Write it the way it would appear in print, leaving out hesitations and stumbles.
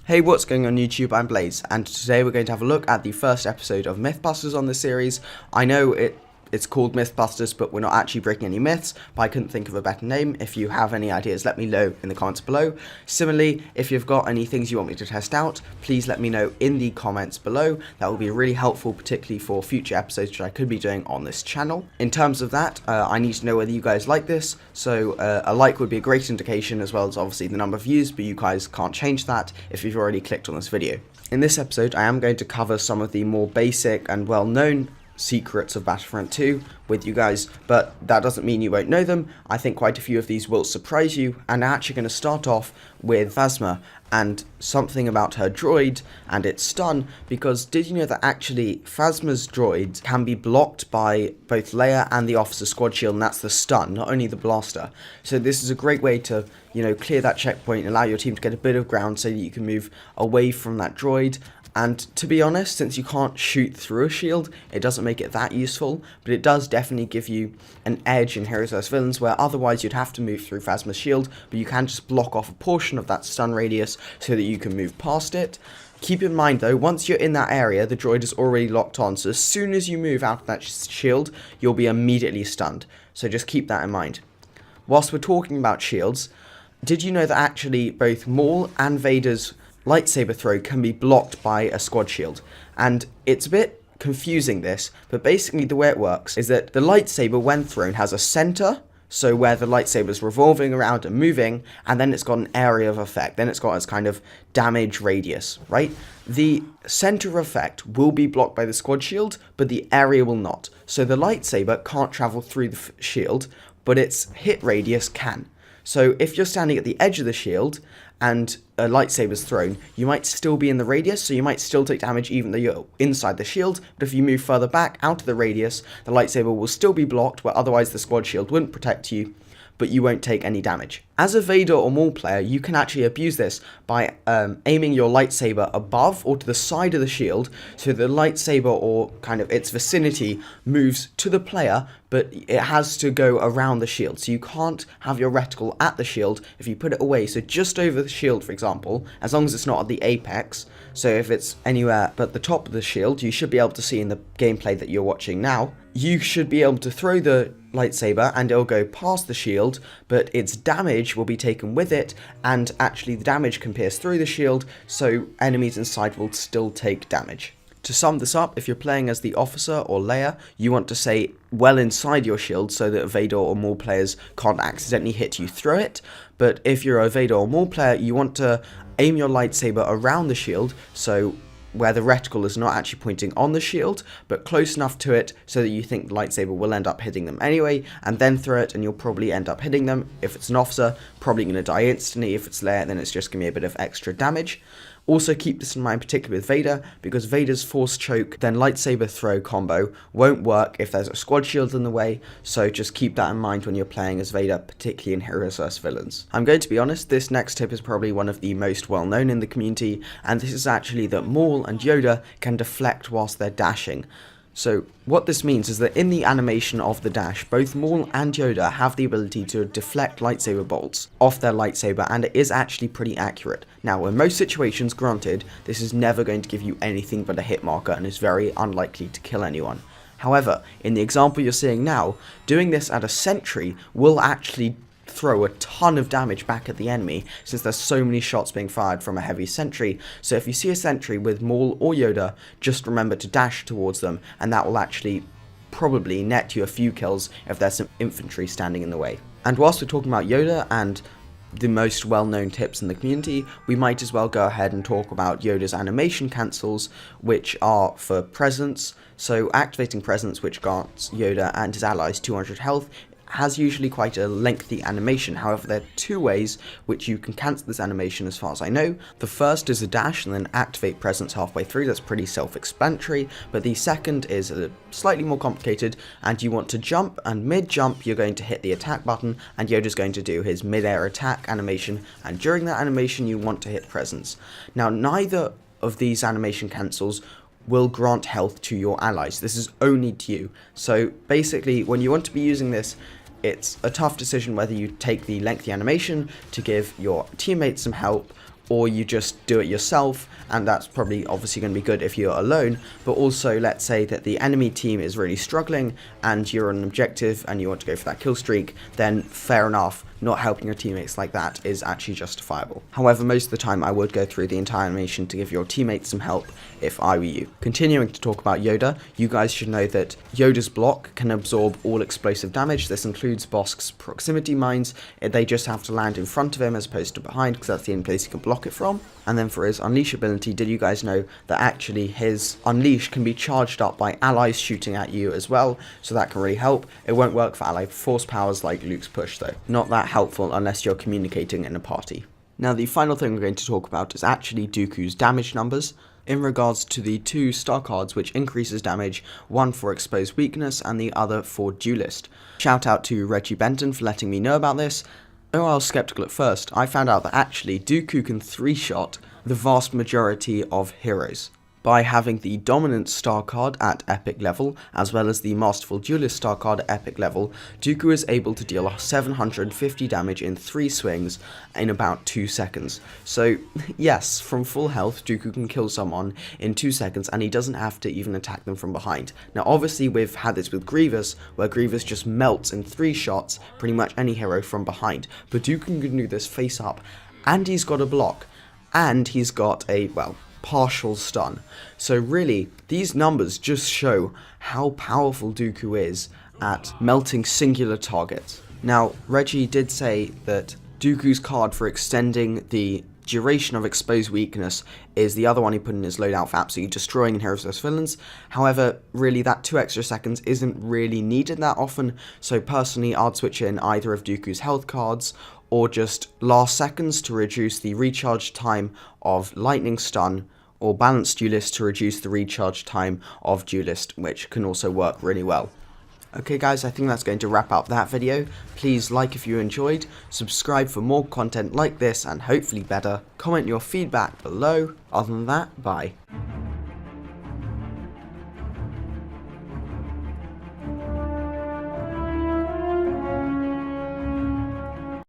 Hey, what's going on YouTube? I'm Blaze, and today we're going to have a look at the first episode of Mythbusters on this series. I know it's called Mythbusters, but we're not actually breaking any myths, but I couldn't think of a better name. If you have any ideas, let me know in the comments below. Similarly, if you've got any things you want me to test out, please let me know in the comments below. That will be really helpful, particularly for future episodes which I could be doing on this channel. In terms of that, I need to know whether you guys like this, so a like would be a great indication, as well as obviously the number of views, but you guys can't change that if you've already clicked on this video. In this episode, I am going to cover some of the more basic and well-known secrets of Battlefront 2 with you guys, but that doesn't mean you won't know them. I think quite a few of these will surprise you, and I'm actually going to start off with Phasma and something about her droid and its stun, because did you know that actually Phasma's droid can be blocked by both Leia and the officer squad shield, and that's the stun, not only the blaster. So this is a great way to, clear that checkpoint, allow your team to get a bit of ground so that you can move away from that droid. And to be honest, since you can't shoot through a shield, it doesn't make it that useful, but it does definitely give you an edge in Heroes vs Villains, where otherwise you'd have to move through Phasma's shield, but you can just block off a portion of that stun radius so that you can move past it. Keep in mind though, once you're in that area, the droid is already locked on, so as soon as you move out of that shield, you'll be immediately stunned. So just keep that in mind. Whilst we're talking about shields, did you know that actually both Maul and Vader's lightsaber throw can be blocked by a squad shield? And it's a bit confusing this, but basically the way it works is that the lightsaber when thrown has a center, so where the lightsaber is revolving around and moving, and then it's got an area of effect, then it's got its kind of damage radius, right? The center of effect will be blocked by the squad shield, but the area will not. So the lightsaber can't travel through the shield, but its hit radius can. So if you're standing at the edge of the shield and a lightsaber's thrown, you might still be in the radius, so you might still take damage even though you're inside the shield, but if you move further back out of the radius, the lightsaber will still be blocked, where otherwise the squad shield wouldn't protect you, but you won't take any damage. As a Vader or Maul player, you can actually abuse this by aiming your lightsaber above or to the side of the shield, so the lightsaber or kind of its vicinity moves to the player, but it has to go around the shield. So you can't have your reticle at the shield if you put it away. So just over the shield, for example, as long as it's not at the apex, so if it's anywhere but the top of the shield, you should be able to see in the gameplay that you're watching now, you should be able to throw the lightsaber and it'll go past the shield, but its damage will be taken with it, and actually the damage can pierce through the shield, so enemies inside will still take damage. To sum this up, if you're playing as the officer or Leia, you want to stay well inside your shield so that Vader or Maul players can't accidentally hit you through it. But if you're a Vader or Maul player, you want to aim your lightsaber around the shield, so where the reticle is not actually pointing on the shield, but close enough to it so that you think the lightsaber will end up hitting them anyway, and then throw it and you'll probably end up hitting them. If it's an officer, probably going to die instantly. If it's Leia, then it's just going to be a bit of extra damage. Also keep this in mind, particularly with Vader, because Vader's force choke then lightsaber throw combo won't work if there's a squad shield in the way, so just keep that in mind when you're playing as Vader, particularly in Heroes vs Villains. I'm going to be honest, this next tip is probably one of the most well known in the community, and this is actually that Maul and Yoda can deflect whilst they're dashing. So what this means is that in the animation of the dash, both Maul and Yoda have the ability to deflect lightsaber bolts off their lightsaber, and it is actually pretty accurate. Now, in most situations, granted, this is never going to give you anything but a hit marker and is very unlikely to kill anyone. However, in the example you're seeing now, doing this at a sentry will actually throw a ton of damage back at the enemy, since there's so many shots being fired from a heavy sentry. So if you see a sentry with Maul or Yoda, just remember to dash towards them, and that will actually probably net you a few kills if there's some infantry standing in the way. And whilst we're talking about Yoda and the most well-known tips in the community, we might as well go ahead and talk about Yoda's animation cancels, which are for presence. So activating presence, which grants Yoda and his allies 200 health, has usually quite a lengthy animation. However, there are two ways which you can cancel this animation as far as I know. The first is a dash and then activate presence halfway through. That's pretty self-explanatory, but the second is slightly more complicated, and you want to jump, and mid-jump you're going to hit the attack button, and Yoda's going to do his mid-air attack animation, and during that animation you want to hit presence. Now, neither of these animation cancels will grant health to your allies. This is only to you. So basically, when you want to be using this, it's a tough decision whether you take the lengthy animation to give your teammates some help, or you just do it yourself, and that's probably obviously going to be good if you're alone. But also, let's say that the enemy team is really struggling and you're on an objective and you want to go for that kill streak, then fair enough, not helping your teammates like that is actually justifiable. However, most of the time I would go through the entire animation to give your teammates some help if I were you. Continuing to talk about Yoda, you guys should know that Yoda's block can absorb all explosive damage. This includes Bosk's proximity mines. They just have to land in front of him as opposed to behind, because that's the only place he can block it from. And then for his unleash ability, did you guys know that actually his unleash can be charged up by allies shooting at you as well, so that can really help. It won't work for ally force powers like Luke's push though. Not that helpful unless you're communicating in a party. Now the final thing we're going to talk about is actually Dooku's damage numbers in regards to the 2 star cards which increases damage, one for exposed weakness and the other for duelist. Shout out to Reggie Benton for letting me know about this. Though I was skeptical at first, I found out that actually Dooku can 3-shot the vast majority of heroes. By having the dominant star card at epic level, as well as the masterful duelist star card at epic level, Dooku is able to deal 750 damage in 3 swings in about 2 seconds. So yes, from full health, Dooku can kill someone in 2 seconds and he doesn't have to even attack them from behind. Now obviously we've had this with Grievous, where Grievous just melts in 3 shots pretty much any hero from behind, but Dooku can do this face up, and he's got a block, and he's got a, well, partial stun. So really, these numbers just show how powerful Dooku is at melting singular targets. Now, Reggie did say that Dooku's card for extending the duration of exposed weakness is the other one he put in his loadout for absolutely destroying in Heroes vs Villains. However, really that 2 extra seconds isn't really needed that often, so personally I'd switch in either of Dooku's health cards or just last seconds to reduce the recharge time of lightning stun, or balanced duelist to reduce the recharge time of duelist, which can also work really well. Okay guys, I think that's going to wrap up that video. Please like if you enjoyed, subscribe for more content like this and hopefully better, comment your feedback below. Other than that, bye.